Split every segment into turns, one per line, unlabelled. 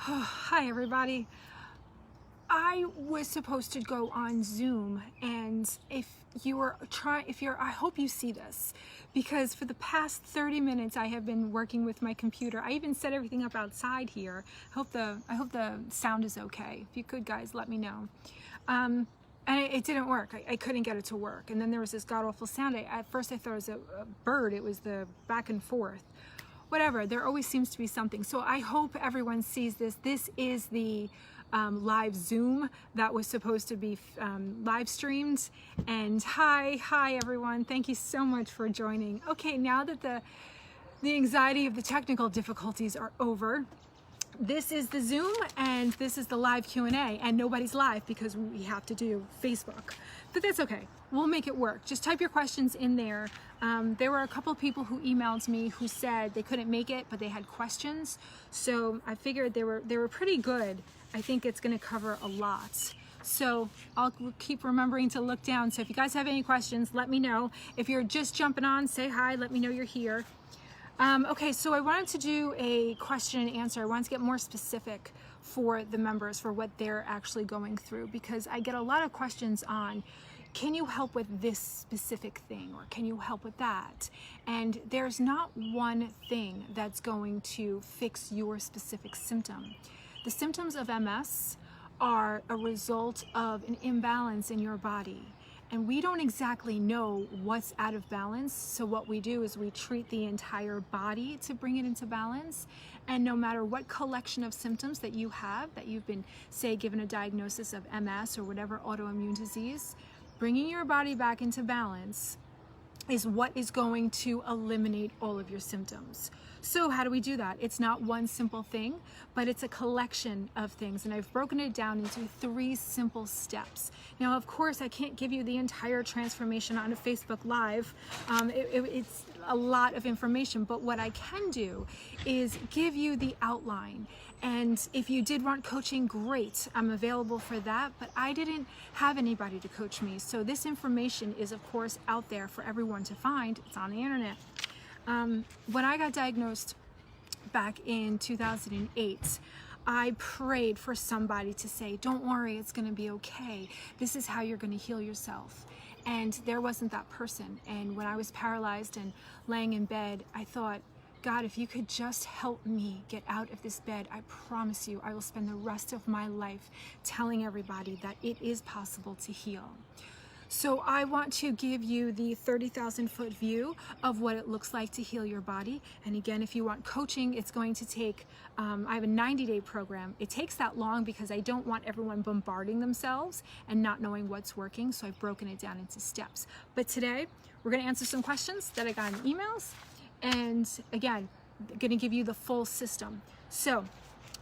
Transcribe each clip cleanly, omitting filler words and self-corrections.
Hi everybody. I was supposed to go on Zoom, and I hope you see this, because for the past 30 minutes I have been working with my computer. I even set everything up outside here. I hope the sound is okay. If you could, guys, let me know. And it didn't work. I couldn't get it to work. And then there was this god-awful sound. At first I thought it was a bird. It was the back and forth. Whatever, there always seems to be something. So I hope everyone sees this. This is the live Zoom that was supposed to be live streamed. And hi everyone. Thank you so much for joining. Okay, now that the anxiety of the technical difficulties are over, this is the Zoom and this is the live Q&A, and nobody's live because we have to do Facebook, but that's okay. We'll make it work. Just type your questions in there. There were a couple of people who emailed me who said they couldn't make it, but they had questions. So I figured they were pretty good. I think it's going to cover a lot. So I'll keep remembering to look down. So if you guys have any questions, let me know. If you're just jumping on, say hi, let me know you're here. Okay, so I wanted to do a question and answer. I wanted to get more specific for the members for what they're actually going through, because I get a lot of questions on, can you help with this specific thing, or can you help with that? And there's not one thing that's going to fix your specific symptom. The symptoms of MS are a result of an imbalance in your body. And we don't exactly know what's out of balance. So what we do is we treat the entire body to bring it into balance. And no matter what collection of symptoms that you have, that you've been, say, given a diagnosis of MS or whatever autoimmune disease, bringing your body back into balance is what is going to eliminate all of your symptoms. So how do we do that? It's not one simple thing, but it's a collection of things. And I've broken it down into 3 simple steps. Now, of course, I can't give you the entire transformation on a Facebook Live. It's a lot of information, but what I can do is give you the outline. And if you did want coaching, great, I'm available for that, but I didn't have anybody to coach me. So this information is, of course, out there for everyone to find. It's on the internet. When I got diagnosed back in 2008, I prayed for somebody to say, don't worry, it's going to be okay. This is how you're going to heal yourself. And there wasn't that person. And when I was paralyzed and laying in bed, I thought, God, if you could just help me get out of this bed, I promise you, I will spend the rest of my life telling everybody that it is possible to heal. So I want to give you the 30,000-foot view of what it looks like to heal your body. And again, if you want coaching, it's going to take, I have a 90-day program. It takes that long because I don't want everyone bombarding themselves and not knowing what's working. So I've broken it down into steps. But today, we're going to answer some questions that I got in emails. And again, I'm going to give you the full system. So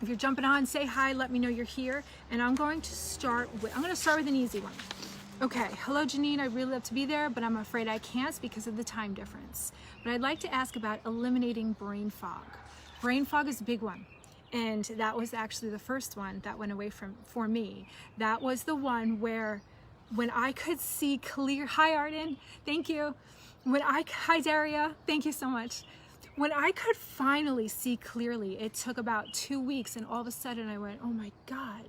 if you're jumping on, say hi, let me know you're here. And I'm going to start with an easy one. Okay, hello Janine, I'd really love to be there, but I'm afraid I can't because of the time difference. But I'd like to ask about eliminating brain fog. Brain fog is a big one, and that was actually the first one that went away for me. That was the one where when I could see clear, hi Arden, thank you. Hi Daria, thank you so much. When I could finally see clearly, it took about 2 weeks, and all of a sudden I went, oh my God,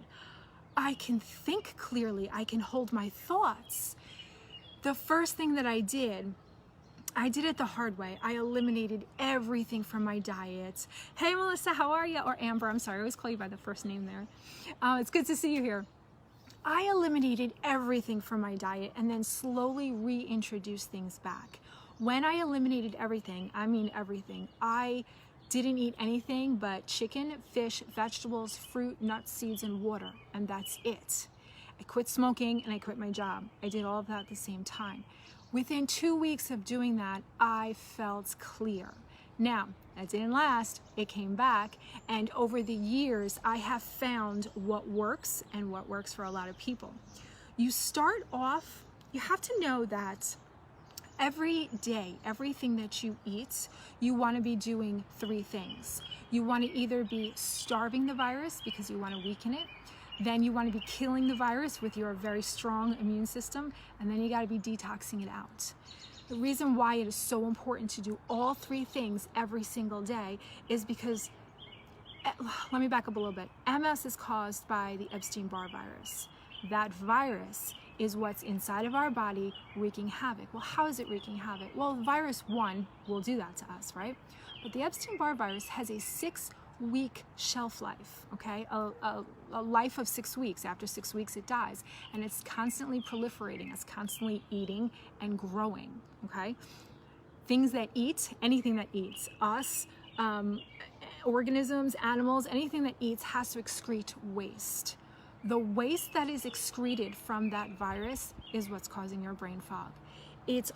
I can think clearly, I can hold my thoughts. The first thing that I did it the hard way. I eliminated everything from my diet. Hey Melissa, how are you? Or Amber, I'm sorry, I always call you by the first name there. It's good to see you here. I eliminated everything from my diet and then slowly reintroduced things back. When I eliminated everything, I mean everything. I didn't eat anything but chicken, fish, vegetables, fruit, nuts, seeds, and water, and that's it. I quit smoking and I quit my job. I did all of that at the same time. Within 2 weeks of doing that, I felt clear. Now, that didn't last, it came back, and over the years, I have found what works and what works for a lot of people. You start off, you have to know that every day, everything that you eat, you want to be doing 3 things. You want to either be starving the virus because you want to weaken it, then you want to be killing the virus with your very strong immune system, and then you got to be detoxing it out. The reason why it is so important to do all 3 things every single day is because let me back up a little bit. MS is caused by the Epstein-Barr virus. That virus is what's inside of our body wreaking havoc. Well, how is it wreaking havoc? Well, virus 1 will do that to us, right? But the Epstein-Barr virus has a 6-week shelf life, okay? A life of 6 weeks. After 6 weeks, it dies. And it's constantly proliferating. It's constantly eating and growing, okay? Things that eat, anything that eats, us, organisms, animals, anything that eats has to excrete waste. The waste that is excreted from that virus is what's causing your brain fog. It's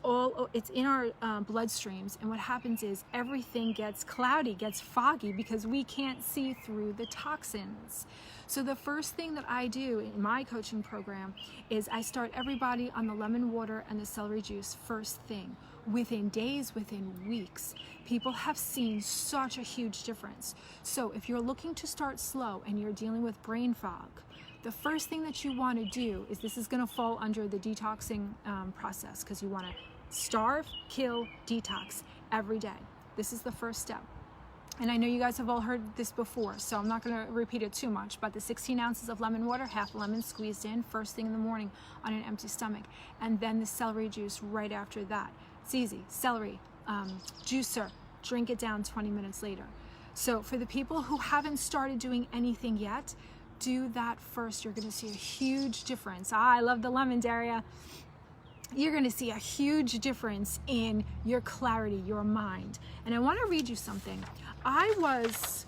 in our bloodstreams, and what happens is everything gets cloudy, gets foggy, because we can't see through the toxins. So the first thing that I do in my coaching program is I start everybody on the lemon water and the celery juice first thing. Within days, within weeks, people have seen such a huge difference. So if you're looking to start slow and you're dealing with brain fog, the first thing that you want to do is, this is going to fall under the detoxing process, because you want to starve, kill, detox every day. This is the first step. And I know you guys have all heard this before, so I'm not going to repeat it too much, but the 16 ounces of lemon water, half a lemon squeezed in first thing in the morning on an empty stomach, and then the celery juice right after that. It's easy. Celery, juicer, drink it down 20 minutes later. So for the people who haven't started doing anything yet, do that first. You're going to see a huge difference. I love the lemon, Daria. You're going to see a huge difference in your clarity, your mind. And I want to read you something. I was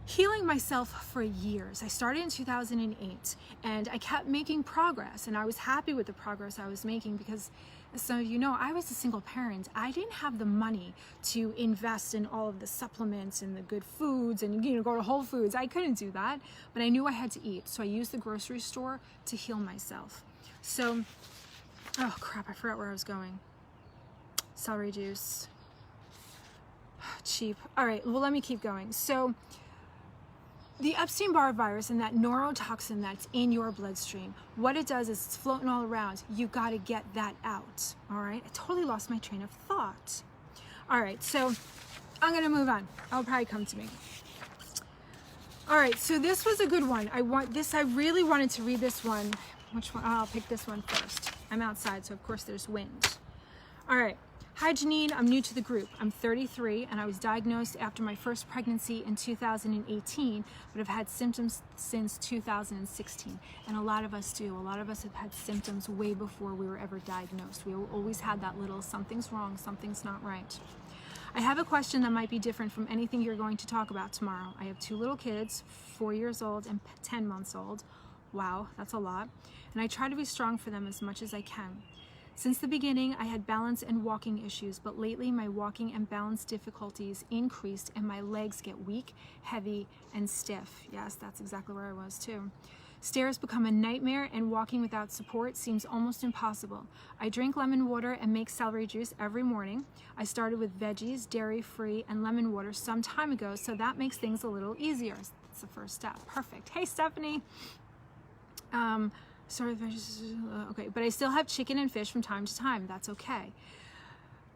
healing myself for years. I started in 2008, and I kept making progress, and I was happy with the progress I was making, because as some of you know, I was a single parent. I didn't have the money to invest in all of the supplements and the good foods and, go to Whole Foods. I couldn't do that, but I knew I had to eat. So I used the grocery store to heal myself. So, oh crap, I forgot where I was going. Celery juice. Cheap. All right, well, let me keep going. So the Epstein-Barr virus and that neurotoxin that's in your bloodstream, what it does is it's floating all around. You got to get that out, all right? I totally lost my train of thought. All right, so I'm going to move on. It'll probably come to me. All right, so this was a good one. I really wanted to read this one. Which one? I'll pick this one first. I'm outside, so of course there's wind. All right. Hi, Janine. I'm new to the group. I'm 33, and I was diagnosed after my first pregnancy in 2018, but have had symptoms since 2016. And a lot of us do. A lot of us have had symptoms way before we were ever diagnosed. We always had that little something's wrong, something's not right. I have a question that might be different from anything you're going to talk about tomorrow. I have 2 little kids, 4 years old and 10 months old. Wow, that's a lot. And I try to be strong for them as much as I can. Since the beginning, I had balance and walking issues, but lately my walking and balance difficulties increased and my legs get weak, heavy, and stiff. Yes, that's exactly where I was too. Stairs become a nightmare, and walking without support seems almost impossible. I drink lemon water and make celery juice every morning. I started with veggies, dairy-free, and lemon water some time ago, so that makes things a little easier. That's the first step. Perfect. Hey, Stephanie. Sorry, okay, but I still have chicken and fish from time to time. That's okay.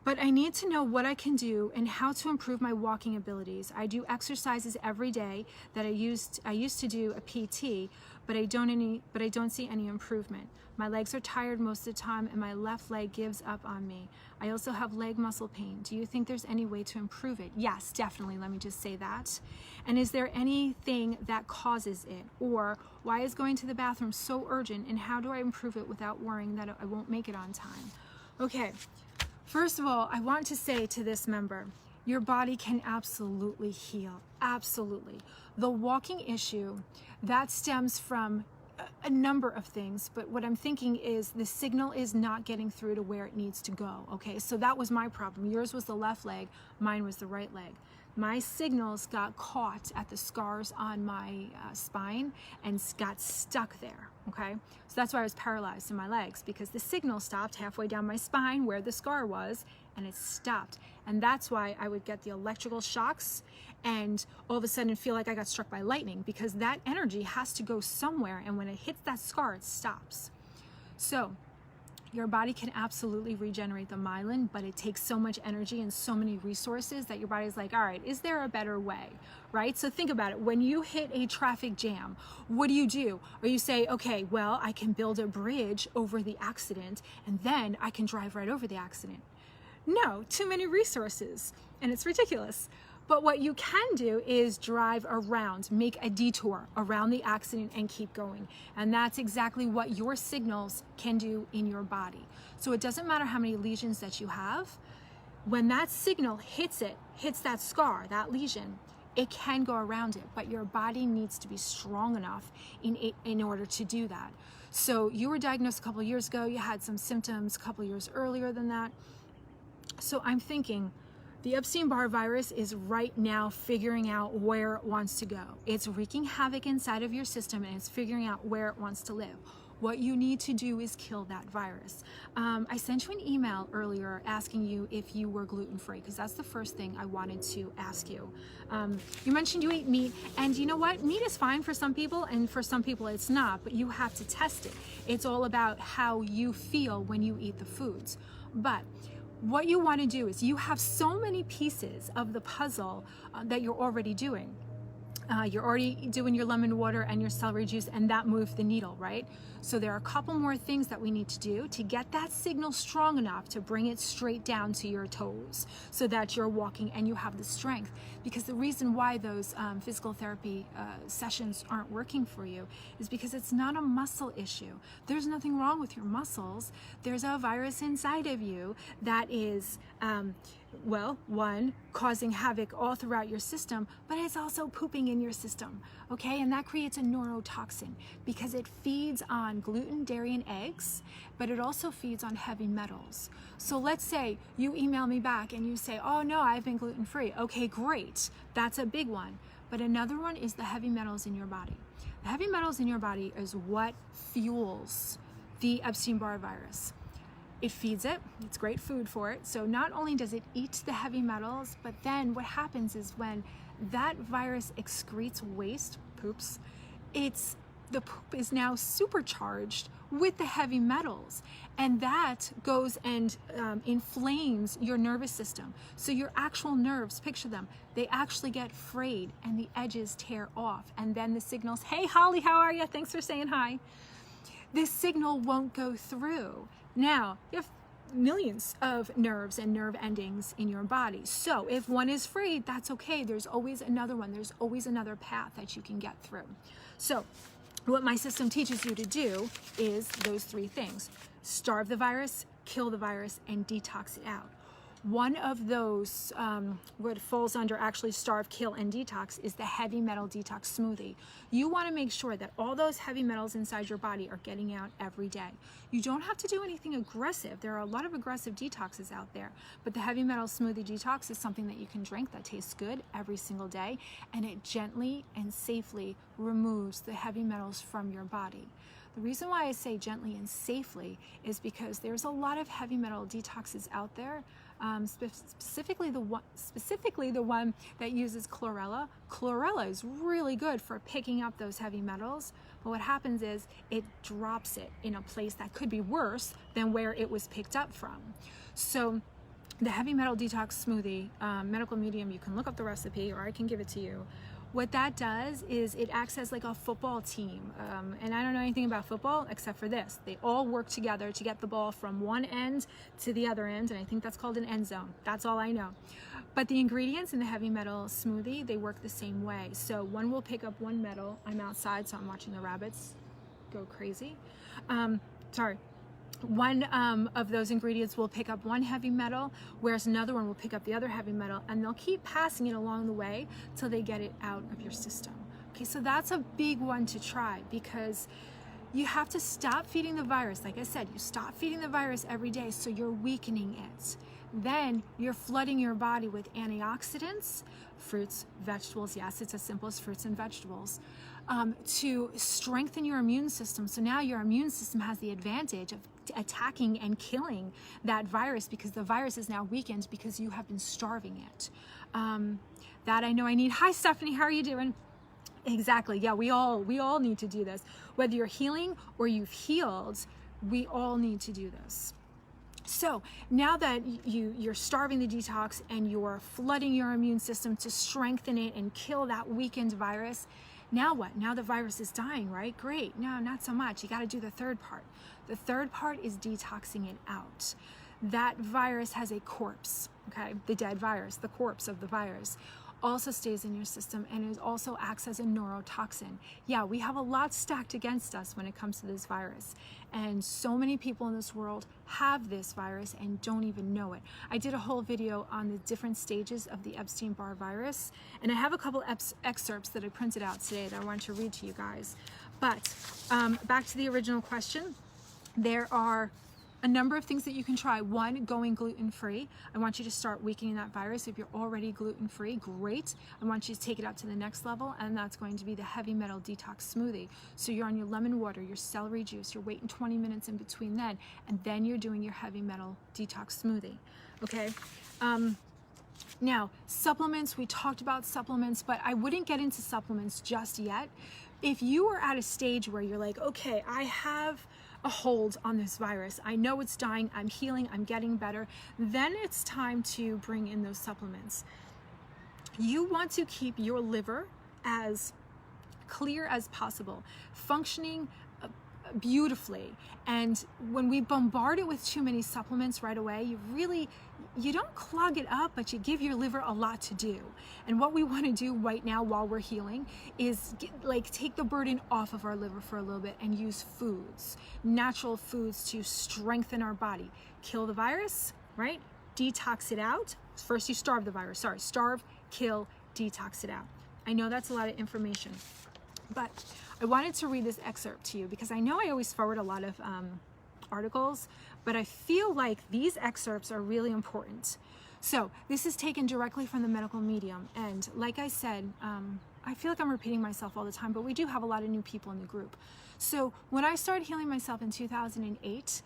But I need to know what I can do and how to improve my walking abilities. I do exercises every day that I used to do a PT, but I don't see any improvement. My legs are tired most of the time, and my left leg gives up on me. I also have leg muscle pain. Do you think there's any way to improve it? Yes, definitely. Let me just say that. And is there anything that causes it? Or why is going to the bathroom so urgent, and how do I improve it without worrying that I won't make it on time? Okay, first of all, I want to say to this member, your body can absolutely heal. Absolutely. The walking issue, that stems from a number of things, but what I'm thinking is the signal is not getting through to where it needs to go. Okay, so that was my problem. Yours was the left leg, mine was the right leg. My signals got caught at the scars on my spine and got stuck there. Okay, so that's why I was paralyzed in my legs, because the signal stopped halfway down my spine where the scar was, and it stopped. And that's why I would get the electrical shocks and all of a sudden feel like I got struck by lightning, because that energy has to go somewhere, and when it hits that scar, it stops. So your body can absolutely regenerate the myelin, but it takes so much energy and so many resources that your body's like, all right, is there a better way, right? So think about it. When you hit a traffic jam, what do? Or you say, okay, well, I can build a bridge over the accident and then I can drive right over the accident. No, too many resources, and it's ridiculous. But what you can do is drive around, make a detour around the accident and keep going. And that's exactly what your signals can do in your body. So it doesn't matter how many lesions that you have. When that signal hits that scar, that lesion, it can go around it, but your body needs to be strong enough in order to do that. So you were diagnosed a couple of years ago, you had some symptoms a couple of years earlier than that. So I'm thinking, the Epstein-Barr virus is right now figuring out where it wants to go. It's wreaking havoc inside of your system and it's figuring out where it wants to live. What you need to do is kill that virus. I sent you an email earlier asking you if you were gluten-free, because that's the first thing I wanted to ask you. You mentioned you eat meat, and you know what? Meat is fine for some people, and for some people it's not, but you have to test it. It's all about how you feel when you eat the foods. But what you want to do is, you have so many pieces of the puzzle that you're already doing. You're already doing your lemon water and your celery juice, and that moved the needle, right? So there are a couple more things that we need to do to get that signal strong enough to bring it straight down to your toes so that you're walking and you have the strength. Because the reason why those physical therapy sessions aren't working for you is because it's not a muscle issue. There's nothing wrong with your muscles. There's a virus inside of you that is well, one, causing havoc all throughout your system, but it's also pooping in your system, okay? And that creates a neurotoxin because it feeds on gluten, dairy, and eggs, but it also feeds on heavy metals. So let's say you email me back and you say, oh no, I've been gluten-free. Okay, great. That's a big one. But another one is the heavy metals in your body. The heavy metals in your body is what fuels the Epstein-Barr virus. It feeds it, it's great food for it. So not only does it eat the heavy metals, but then what happens is when that virus excretes waste, poops, the poop is now supercharged with the heavy metals. And that goes and inflames your nervous system. So your actual nerves, picture them, they actually get frayed and the edges tear off. And then the signals, hey Holly, how are you? Thanks for saying hi. This signal won't go through. Now, you have millions of nerves and nerve endings in your body. So if one is frayed, that's okay. There's always another one. There's always another path that you can get through. So what my system teaches you to do is those three things: starve the virus, kill the virus, and detox it out. One of those, what falls under actually starve, kill, and detox, is the heavy metal detox smoothie. You want to make sure that all those heavy metals inside your body are getting out every day. You don't have to do anything aggressive. There are a lot of aggressive detoxes out there, but the heavy metal smoothie detox is something that you can drink that tastes good every single day, and it gently and safely removes the heavy metals from your body. The reason why I say gently and safely is because there's a lot of heavy metal detoxes out there. Specifically the one that uses chlorella. Chlorella is really good for picking up those heavy metals, but what happens is it drops it in a place that could be worse than where it was picked up from. So the heavy metal detox smoothie, Medical Medium, you can look up the recipe or I can give it to you. What that does is it acts as like a football team. And I don't know anything about football except for this. They all work together to get the ball from one end to the other end, and I think that's called an end zone. That's all I know. But the ingredients in the heavy metal smoothie, they work the same way. So one will pick up one metal. I'm outside, so I'm watching the rabbits go crazy. One of those ingredients will pick up one heavy metal, whereas another one will pick up the other heavy metal, and they'll keep passing it along the way till they get it out of your system. Okay, so that's a big one to try, because you have to stop feeding the virus. Like I said, you stop feeding the virus every day, so you're weakening it. Then you're flooding your body with antioxidants, fruits, vegetables. Yes, it's as simple as fruits and vegetables. To strengthen your immune system. So now your immune system has the advantage of attacking and killing that virus, because the virus is now weakened because you have been starving it. That I know I need. Hi Stephanie, how are you doing? Exactly. Yeah, we all need to do this. Whether you're healing or you've healed, We all need to do this. So now that you're starving the detox and you're flooding your immune system to strengthen it and kill that weakened virus, now what? Now the virus is dying, right? Great. No, not so much. You got to do the third part. The third part is detoxing it out. That virus has a corpse, okay? The dead virus, the corpse of the virus, also stays in your system, and it also acts as a neurotoxin. Yeah, we have a lot stacked against us when it comes to this virus. And so many people in this world have this virus and don't even know it. I did a whole video on the different stages of the Epstein-Barr virus, and I have a couple excerpts that I printed out today that I want to read to you guys. But back to the original question, there are a number of things that you can try. One, going gluten-free. I want you to start weakening that virus. If you're already gluten-free, great. I want you to take it up to the next level, and that's going to be the heavy metal detox smoothie. So you're on your lemon water, your celery juice, you're waiting 20 minutes in between then, and then you're doing your heavy metal detox smoothie, okay? Now, supplements, we talked about supplements, but I wouldn't get into supplements just yet. If you are at a stage where you're like, okay, I have a hold on this virus, I know it's dying, I'm healing, I'm getting better, then it's time to bring in those supplements. You want to keep your liver as clear as possible, functioning beautifully. And when we bombard it with too many supplements right away, you don't clog it up, but you give your liver a lot to do. And what we want to do right now while we're healing is take the burden off of our liver for a little bit and use foods, natural foods, to strengthen our body. Kill the virus, right? Detox it out. First you starve the virus. Starve, kill, detox it out. I know that's a lot of information, but I wanted to read this excerpt to you because I know I always forward a lot of articles, but I feel like these excerpts are really important. So this is taken directly from the Medical Medium, and like I said, I feel like I'm repeating myself all the time, but we do have a lot of new people in the group. So when I started healing myself in 2008,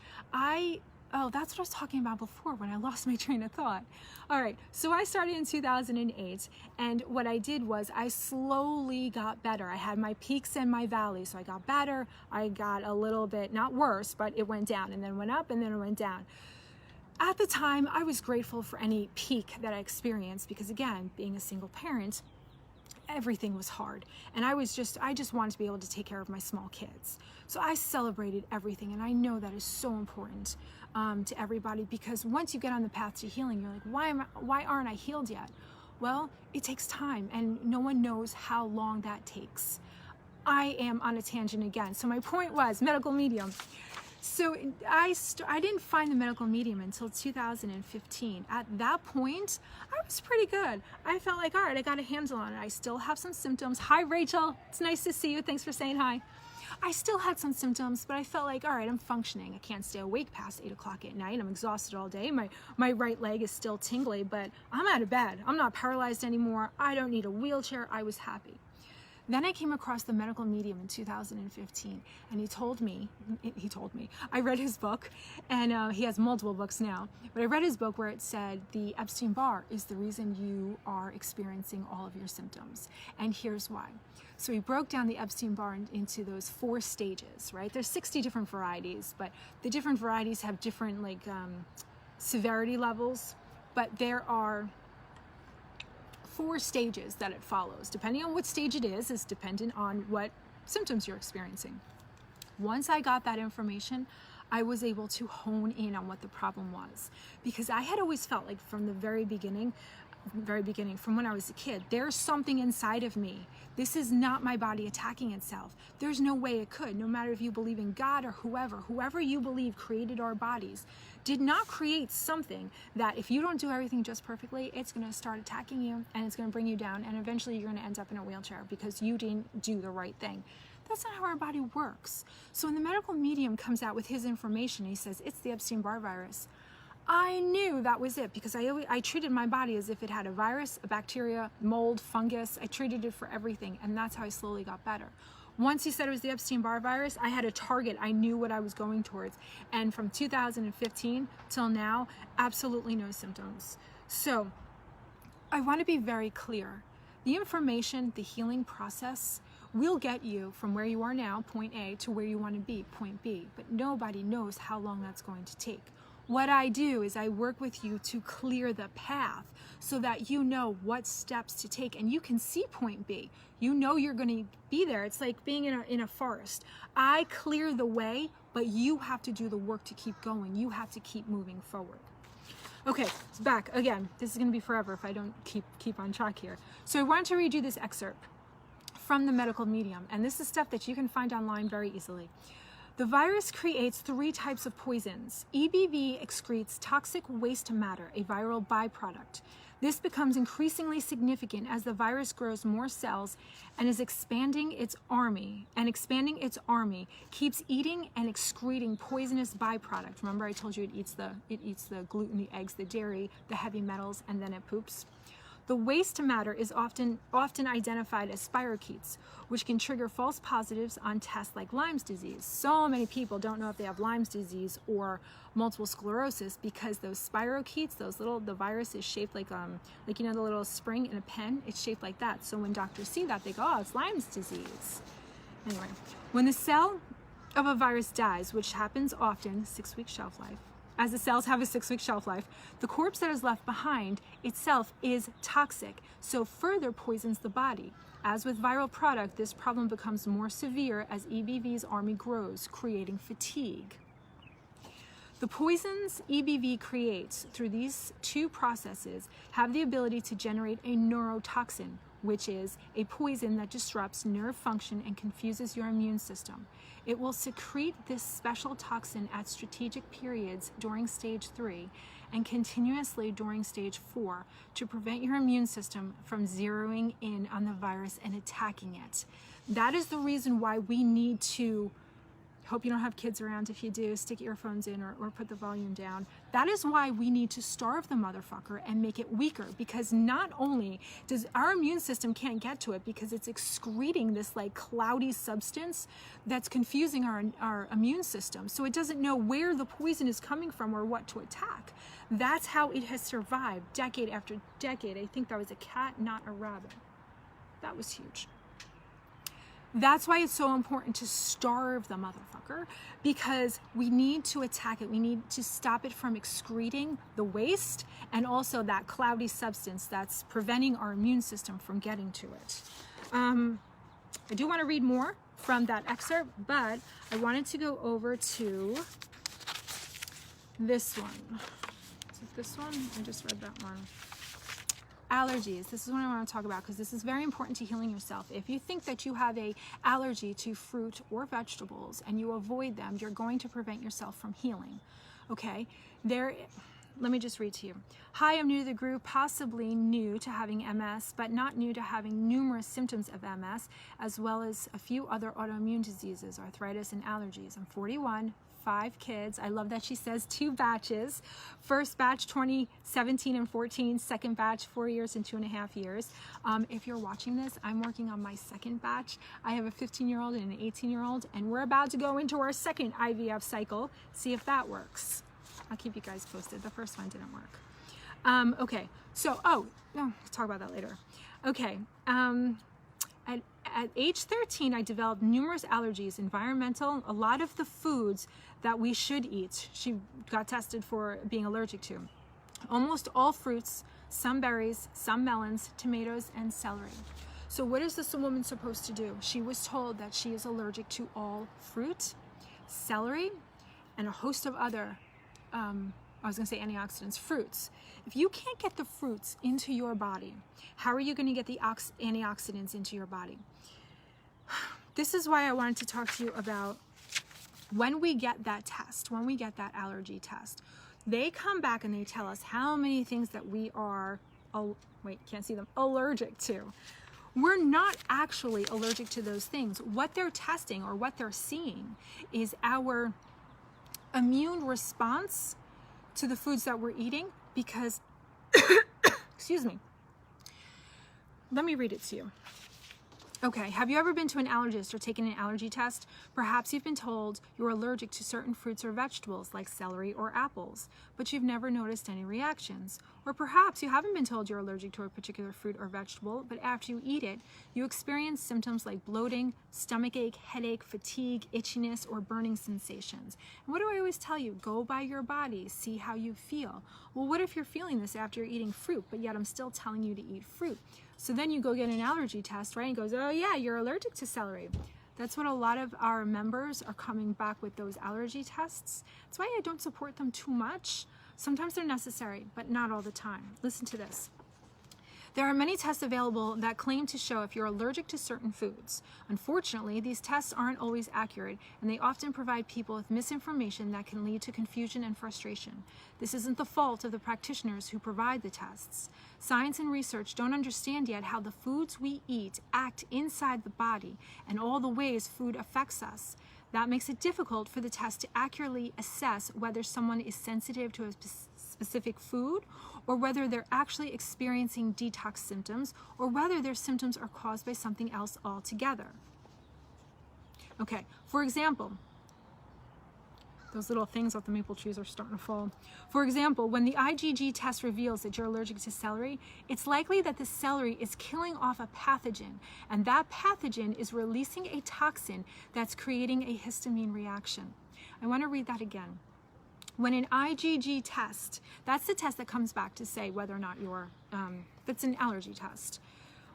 that's what I was talking about before when I lost my train of thought. All right, so I started in 2008, and what I did was I slowly got better. I had my peaks and my valleys, so I got better. I got a little bit, not worse, but it went down, and then went up, and then it went down. At the time, I was grateful for any peak that I experienced because, again, being a single parent, everything was hard, and I just wanted to be able to take care of my small kids. So I celebrated everything, and I know that is so important to everybody, because once you get on the path to healing, you're like, why aren't I healed yet? Well, it takes time, and no one knows how long that takes. I am on a tangent again. So my point was Medical Medium. So I didn't find the Medical Medium until 2015. At that point, I was pretty good. I felt like, all right, I got a handle on it. I still have some symptoms. Hi, Rachel. It's nice to see you. Thanks for saying hi. I still had some symptoms, but I felt like, all right, I'm functioning. I can't stay awake past 8 o'clock at night. I'm exhausted all day. My right leg is still tingly, but I'm out of bed. I'm not paralyzed anymore. I don't need a wheelchair. I was happy. Then I came across the Medical Medium in 2015, and he told me, I read his book, and he has multiple books now, but I read his book where it said the Epstein-Barr is the reason you are experiencing all of your symptoms, and here's why. So he broke down the Epstein-Barr into those 4 stages, right? There's 60 different varieties, but the different varieties have different severity levels, but there are 4 stages that it follows. Depending on what stage it is dependent on what symptoms you're experiencing. Once I got that information, I was able to hone in on what the problem was, because I had always felt like from the very beginning, from when I was a kid, there's something inside of me. This is not my body attacking itself. There's no way it could, no matter if you believe in God or whoever you believe created our bodies, did not create something that if you don't do everything just perfectly, it's going to start attacking you, and it's going to bring you down, and eventually you're going to end up in a wheelchair because you didn't do the right thing. That's not how our body works. So when the Medical Medium comes out with his information, he says, it's the Epstein-Barr virus. I knew that was it, because I treated my body as if it had a virus, a bacteria, mold, fungus. I treated it for everything, and that's how I slowly got better. Once he said it was the Epstein-Barr virus, I had a target. I knew what I was going towards. And from 2015 till now, absolutely no symptoms. So I want to be very clear. The information, the healing process We'll get you from where you are now, point A, to where you want to be, point B, but nobody knows how long that's going to take. What I do is I work with you to clear the path so that you know what steps to take and you can see point B. You know you're going to be there. It's like being in a forest. I clear the way, but you have to do the work to keep going. You have to keep moving forward. Okay, it's back again. This is going to be forever if I don't keep on track here. So I wanted to read you this excerpt from the Medical Medium, and this is stuff that you can find online very easily. The virus creates 3 types of poisons. EBV excretes toxic waste matter, a viral byproduct. This becomes increasingly significant as the virus grows more cells and is expanding its army. Keeps eating and excreting poisonous byproduct. Remember I told you it eats the gluten, the eggs, the dairy, the heavy metals, and then it poops. The waste matter is often identified as spirochetes, which can trigger false positives on tests like Lyme's disease. So many people don't know if they have Lyme's disease or multiple sclerosis because those spirochetes, the virus is shaped like you know the little spring in a pen, it's shaped like that. So when doctors see that, they go, oh, it's Lyme's disease. Anyway, when the cell of a virus dies, which happens often, 6-week shelf life, as the cells have a 6-week shelf life, the corpse that is left behind itself is toxic, so further poisons the body. As with viral product, this problem becomes more severe as EBV's army grows, creating fatigue. The poisons EBV creates through these 2 processes have the ability to generate a neurotoxin, which is a poison that disrupts nerve function and confuses your immune system. It will secrete this special toxin at strategic periods during stage 3 and continuously during stage 4 to prevent your immune system from zeroing in on the virus and attacking it. That is the reason why we need to, hope you don't have kids around. If you do, stick earphones in or put the volume down. That is why we need to starve the motherfucker and make it weaker, because not only does our immune system can't get to it because it's excreting this like cloudy substance that's confusing our immune system. So it doesn't know where the poison is coming from or what to attack. That's how it has survived decade after decade. I think that was a cat, not a rabbit. That was huge. That's why it's so important to starve the motherfucker, because we need to attack it. We need to stop it from excreting the waste and also that cloudy substance that's preventing our immune system from getting to it. I do want to read more from that excerpt, but I wanted to go over to this one. Is it this one? I just read that one. Allergies. This is what I want to talk about because this is very important to healing yourself. If you think that you have an allergy to fruit or vegetables and you avoid them, you're going to prevent yourself from healing. Okay? Let me just read to you. Hi, I'm new to the group, possibly new to having MS, but not new to having numerous symptoms of MS, as well as a few other autoimmune diseases, arthritis, and allergies. I'm 41. 5 kids. I love that she says 2 batches. First batch 2017 and 14, second batch 4 years and 2.5 years. If you're watching this, I'm working on my second batch. I have a 15-year-old and an 18-year-old, and we're about to go into our second IVF cycle, see if that works. I'll keep you guys posted. The first one didn't work. Okay, so, we'll talk about that later. Okay, at age 13, I developed numerous allergies, environmental, a lot of the foods that we should eat. She got tested for being allergic to. Almost all fruits, some berries, some melons, tomatoes, and celery. So what is this woman supposed to do? She was told that she is allergic to all fruit, celery, and a host of other, antioxidants, fruits. If you can't get the fruits into your body, how are you going to get the antioxidants into your body? This is why I wanted to talk to you about when we get that test, when we get that allergy test. They come back and they tell us how many things that we are, allergic to. We're not actually allergic to those things. What they're testing or what they're seeing is our immune response to the foods that we're eating because, excuse me, let me read it to you. Okay, have you ever been to an allergist or taken an allergy test? Perhaps you've been told you're allergic to certain fruits or vegetables like celery or apples, but you've never noticed any reactions. Or perhaps you haven't been told you're allergic to a particular fruit or vegetable, but after you eat it, you experience symptoms like bloating, stomachache, headache, fatigue, itchiness, or burning sensations. And what do I always tell you? Go by your body, see how you feel. Well, what if you're feeling this after you're eating fruit, but yet I'm still telling you to eat fruit? So then you go get an allergy test, right? And it goes, oh yeah, you're allergic to celery. That's what a lot of our members are coming back with, those allergy tests. That's why I don't support them too much. Sometimes they're necessary, but not all the time. Listen to this. There are many tests available that claim to show if you're allergic to certain foods. Unfortunately, these tests aren't always accurate, and they often provide people with misinformation that can lead to confusion and frustration. This isn't the fault of the practitioners who provide the tests. Science and research don't understand yet how the foods we eat act inside the body and all the ways food affects us. That makes it difficult for the test to accurately assess whether someone is sensitive to a specific food, or whether they're actually experiencing detox symptoms, or whether their symptoms are caused by something else altogether. Okay, for example, those little things off the maple trees are starting to fall. For example, when the IgG test reveals that you're allergic to celery, it's likely that the celery is killing off a pathogen, and that pathogen is releasing a toxin that's creating a histamine reaction. I want to read that again. When an IgG test, that's the test that comes back to say whether or not you're, that's an allergy test.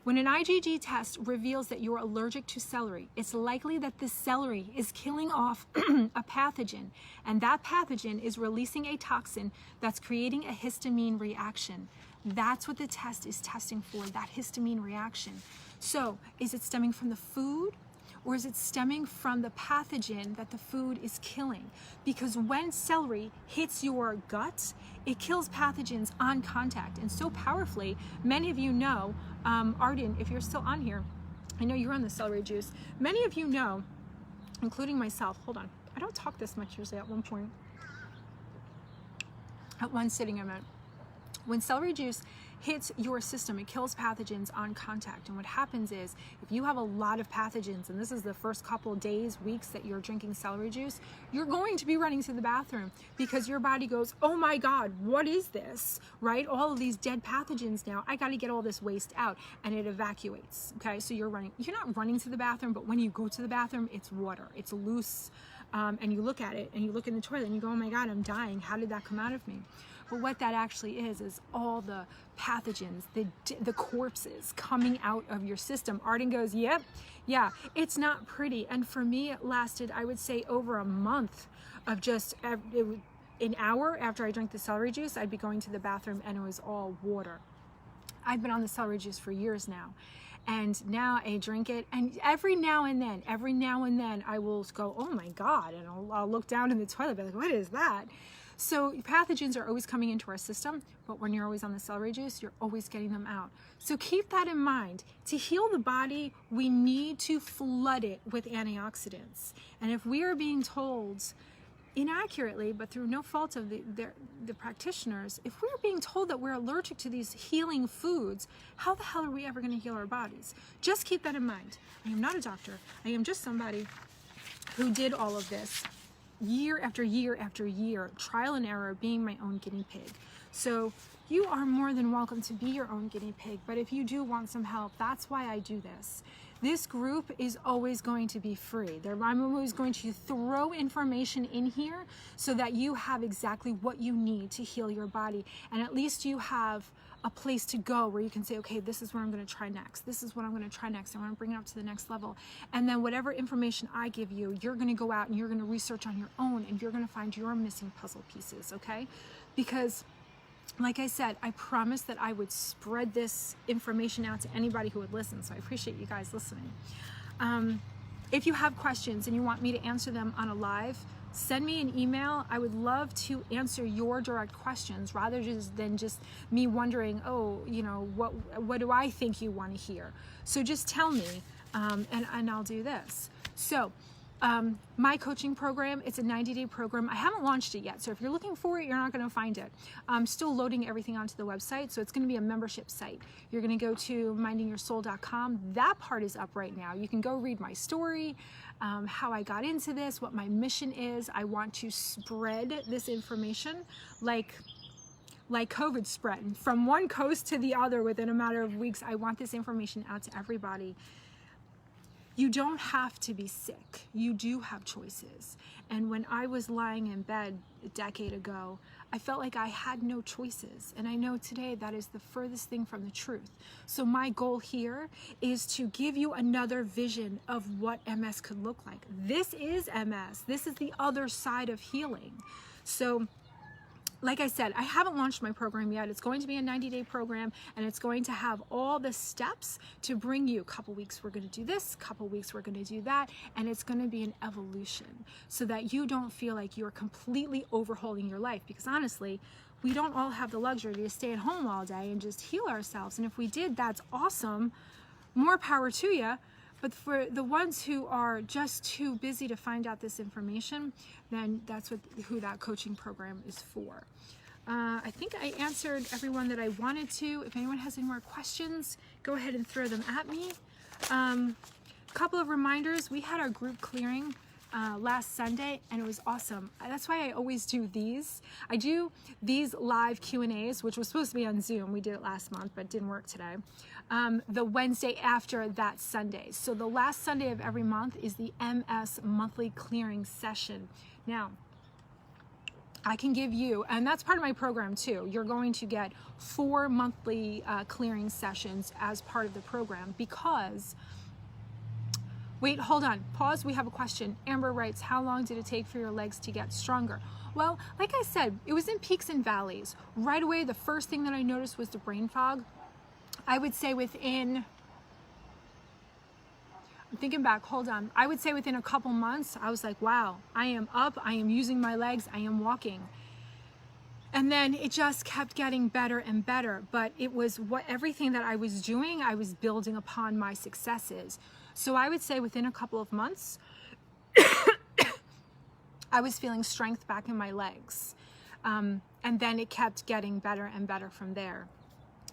When an IgG test reveals that you're allergic to celery, it's likely that the celery is killing off a pathogen, and that pathogen is releasing a toxin that's creating a histamine reaction. That's what the test is testing for, that histamine reaction. So, is it stemming from the food? Or is it stemming from the pathogen that the food is killing? Because when celery hits your gut, it kills pathogens on contact, and so powerfully. Many of you know, Arden, if you're still on here, I know you're on the celery juice. Many of you know, including myself, hold on, I don't talk this much usually at one point. At one sitting I meant. When celery juice hits your system, it kills pathogens on contact. And what happens is, if you have a lot of pathogens, and this is the first couple days, weeks that you're drinking celery juice, you're going to be running to the bathroom because your body goes, oh my God, what is this, right? All of these dead pathogens now, I gotta get all this waste out, and it evacuates, okay? So you're not running to the bathroom, but when you go to the bathroom, it's water, it's loose, and you look at it, and you look in the toilet, and you go, oh my God, I'm dying, how did that come out of me? But what that actually is all the pathogens, the corpses coming out of your system. Arden goes, yep, yeah, it's not pretty. And for me, it lasted, I would say, over a month of just an hour after I drank the celery juice, I'd be going to the bathroom and it was all water. I've been on the celery juice for years now. And now I drink it, and every now and then I will go, oh my God, and I'll look down in the toilet and be like, what is that? So pathogens are always coming into our system, but when you're always on the celery juice, you're always getting them out. So keep that in mind. To heal the body, we need to flood it with antioxidants. And if we are being told inaccurately, but through no fault of the practitioners, if we're being told that we're allergic to these healing foods, how the hell are we ever going to heal our bodies? Just keep that in mind. I am not a doctor. I am just somebody who did all of this year after year after year, trial and error, being my own guinea pig. So you are more than welcome to be your own guinea pig, but if you do want some help, that's why I do this. This group is always going to be free. I'm always going to throw information in here so that you have exactly what you need to heal your body, and at least you have a place to go where you can say, okay, this is what I'm going to try next. This is what I'm going to try next. I want to bring it up to the next level. And then whatever information I give you, you're going to go out and you're going to research on your own, and you're going to find your missing puzzle pieces, okay? Because like I said, I promised that I would spread this information out to anybody who would listen. So I appreciate you guys listening. If you have questions and you want me to answer them on a live, send me an email. I would love to answer your direct questions rather than just me wondering, oh, you know, what do I think you want to hear? So just tell me, and I'll do this. So My coaching program, it's a 90-day program. I haven't launched it yet, so if you're looking for it, you're not going to find it. I'm still loading everything onto the website, so it's going to be a membership site. You're going to go to mindingyoursoul.com. That part is up right now. You can go read my story, how I got into this, what my mission is. I want to spread this information like COVID spread from one coast to the other within a matter of weeks. I want this information out to everybody. You don't have to be sick. You do have choices. And when I was lying in bed a decade ago, I felt like I had no choices. And I know today that is the furthest thing from the truth. So my goal here is to give you another vision of what MS could look like. This is MS. This is the other side of healing. So like I said, I haven't launched my program yet. It's going to be a 90-day program, and it's going to have all the steps to bring you a couple weeks we're going to do this, couple weeks we're going to do that, and it's going to be an evolution so that you don't feel like you're completely overhauling your life. Because honestly, we don't all have the luxury to stay at home all day and just heal ourselves. And if we did, that's awesome. More power to you. But for the ones who are just too busy to find out this information, then that's who that coaching program is for. I think I answered everyone that I wanted to. If anyone has any more questions, go ahead and throw them at me. Couple of reminders. We had our group clearing last Sunday, and it was awesome. That's why I always do these. I do these live Q&As, which was supposed to be on Zoom. We did it last month, but it didn't work today. The Wednesday after that Sunday. So the last Sunday of every month is the MS monthly clearing session. Now, I can give you, and that's part of my program too, you're going to get 4 monthly clearing sessions as part of the program because, wait, hold on, pause, we have a question. Amber writes, how long did it take for your legs to get stronger? Well, like I said, it was in peaks and valleys. Right away, the first thing that I noticed was the brain fog. I would say within, I'm thinking back, hold on. I would say within a couple months, I was like, wow, I am up, I am using my legs, I am walking. And then it just kept getting better and better. But it was everything that I was doing, I was building upon my successes. So I would say within a couple of months, I was feeling strength back in my legs. And then it kept getting better and better from there.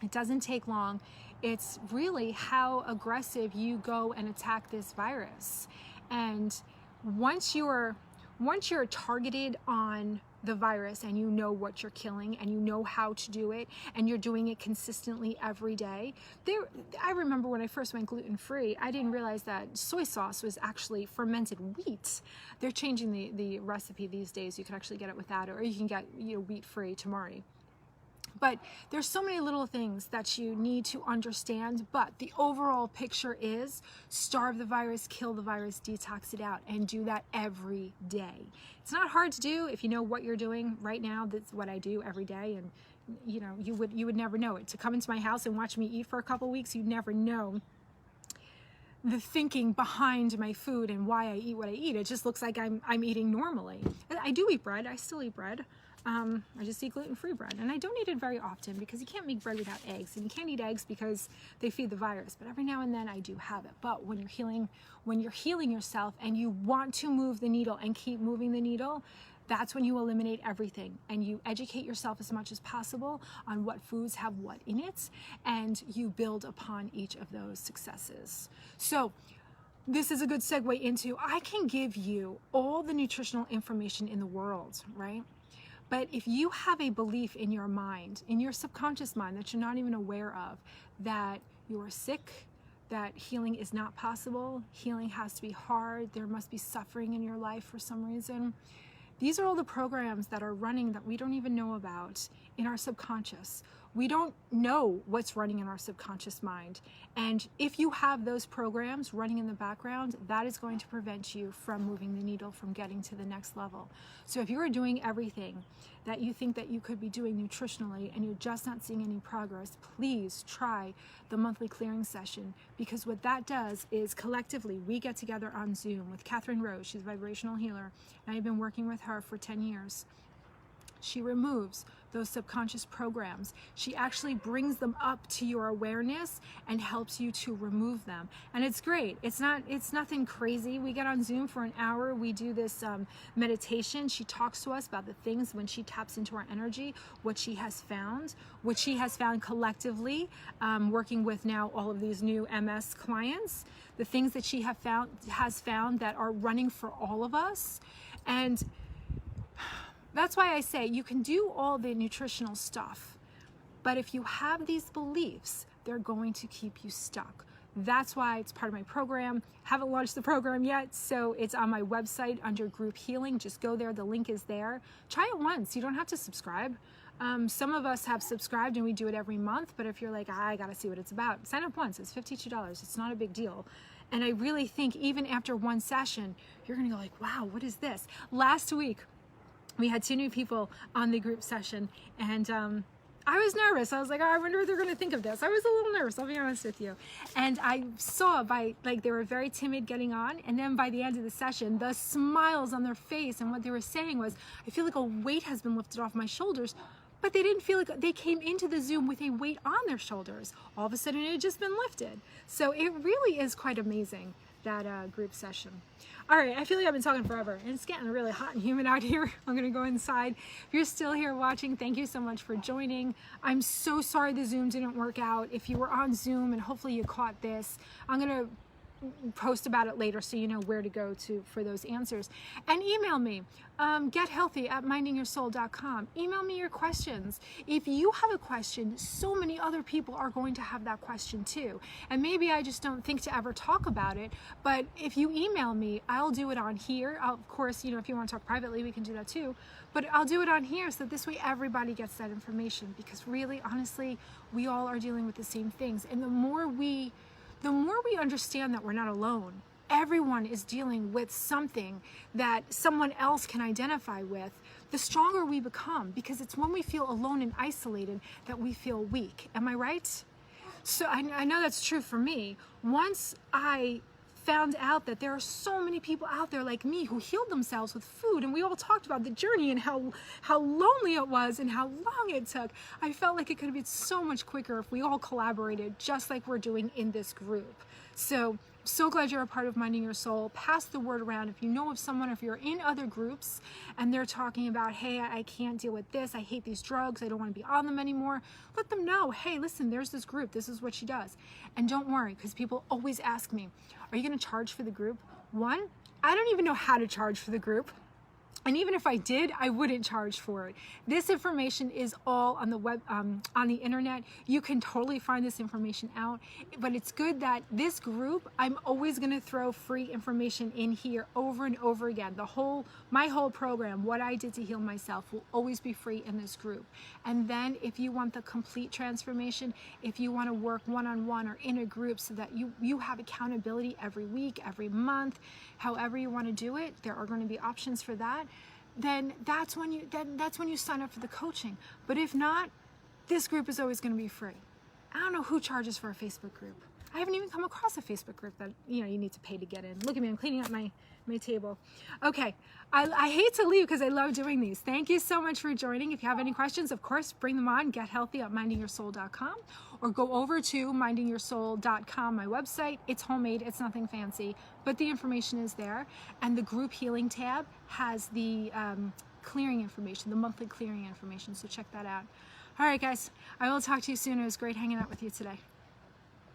It doesn't take long. It's really how aggressive you go and attack this virus. And once you're targeted on the virus and you know what you're killing and you know how to do it and you're doing it consistently every day. I remember when I first went gluten-free, I didn't realize that soy sauce was actually fermented wheat. They're changing the recipe these days. You can actually get it without it, or you can get wheat-free tamari. But there's so many little things that you need to understand, but the overall picture is starve the virus, kill the virus, detox it out, and do that every day. It's not hard to do if you know what you're doing right now. That's what I do every day, and you would never know it. To come into my house and watch me eat for a couple weeks, you'd never know the thinking behind my food and why I eat what I eat. It just looks like I'm eating normally. I do eat bread. I still eat bread. I just eat gluten-free bread, and I don't eat it very often because you can't make bread without eggs, and you can't eat eggs because they feed the virus. But every now and then I do have it. But when you're healing yourself and you want to move the needle and keep moving the needle, that's when you eliminate everything and you educate yourself as much as possible on what foods have what in it, and you build upon each of those successes. So this is a good segue into, I can give you all the nutritional information in the world, right? But if you have a belief in your mind, in your subconscious mind that you're not even aware of, that you are sick, that healing is not possible, healing has to be hard, there must be suffering in your life for some reason, these are all the programs that are running that we don't even know about in our subconscious. We don't know what's running in our subconscious mind. And if you have those programs running in the background, that is going to prevent you from moving the needle, from getting to the next level. So if you are doing everything that you think that you could be doing nutritionally and you're just not seeing any progress, please try the monthly clearing session, because what that does is collectively we get together on Zoom with Catherine Rose. She's a vibrational healer, and I've been working with her for 10 years. She removes those subconscious programs. She actually brings them up to your awareness and helps you to remove them. And it's great. It's nothing crazy. We get on Zoom for an hour. We do this meditation. She talks to us about the things when she taps into our energy, what she has found collectively, working with now all of these new MS clients, the things that she has found that are running for all of us. And that's why I say you can do all the nutritional stuff, but if you have these beliefs, they're going to keep you stuck. That's why it's part of my program. Haven't launched the program yet, so it's on my website under Group Healing. Just go there, the link is there. Try it once, you don't have to subscribe. Some of us have subscribed and we do it every month, but if you're like, I gotta see what it's about, sign up once, it's $52, it's not a big deal. And I really think even after one session, you're gonna go like, wow, what is this? Last week, we had 2 new people on the group session, and I was nervous. I was like, oh, I wonder what they're gonna think of this. I was a little nervous, I'll be honest with you. And I saw they were very timid getting on, and then by the end of the session, the smiles on their face, and what they were saying was, I feel like a weight has been lifted off my shoulders, but they didn't feel like they came into the Zoom with a weight on their shoulders. All of a sudden, it had just been lifted. So it really is quite amazing, that group session. All right, I feel like I've been talking forever, and it's getting really hot and humid out here. I'm gonna go inside. If you're still here watching, thank you so much for joining. I'm so sorry the Zoom didn't work out. If you were on Zoom, and hopefully you caught this, I'm gonna post about it later so you know where to go to for those answers. And email me, gethealthy@mindingyoursoul.com. Email me your questions. If you have a question, so many other people are going to have that question too. And maybe I just don't think to ever talk about it, but if you email me, I'll do it on here. Of course, you know, if you want to talk privately, we can do that too, but I'll do it on here so that this way everybody gets that information, because really, honestly, we all are dealing with the same things. And the more we understand that we're not alone, everyone is dealing with something that someone else can identify with, the stronger we become, because it's when we feel alone and isolated that we feel weak. Am I right? So I know that's true for me. Once I found out that there are so many people out there like me who healed themselves with food, and we all talked about the journey and how lonely it was and how long it took, I felt like it could have been so much quicker if we all collaborated just like we're doing in this group. So glad you're a part of Minding Your Soul. Pass the word around. If you know of someone, if you're in other groups and they're talking about, hey, I can't deal with this, I hate these drugs, I don't want to be on them anymore, let them know, hey, listen, there's this group, this is what she does. And don't worry, because people always ask me, are you going to charge for the group? One, I don't even know how to charge for the group. And even if I did, I wouldn't charge for it. This information is all on the web, on the internet. You can totally find this information out. But it's good that this group, I'm always going to throw free information in here over and over again. My whole program, what I did to heal myself, will always be free in this group. And then if you want the complete transformation, if you want to work one-on-one or in a group so that you have accountability every week, every month, however you want to do it, there are going to be options for that. Then that's when you sign up for the coaching. But if not, this group is always going to be free. I don't know who charges for a Facebook group. I haven't even come across a Facebook group that you need to pay to get in. Look at me, I'm cleaning up my table. Okay, I hate to leave because I love doing these. Thank you so much for joining. If you have any questions, of course, bring them on. gethealthy@mindingyoursoul.com, or go over to mindingyoursoul.com, my website. It's homemade, it's nothing fancy, but the information is there. And the group healing tab has the clearing information, the monthly clearing information, so check that out. All right, guys, I will talk to you soon. It was great hanging out with you today.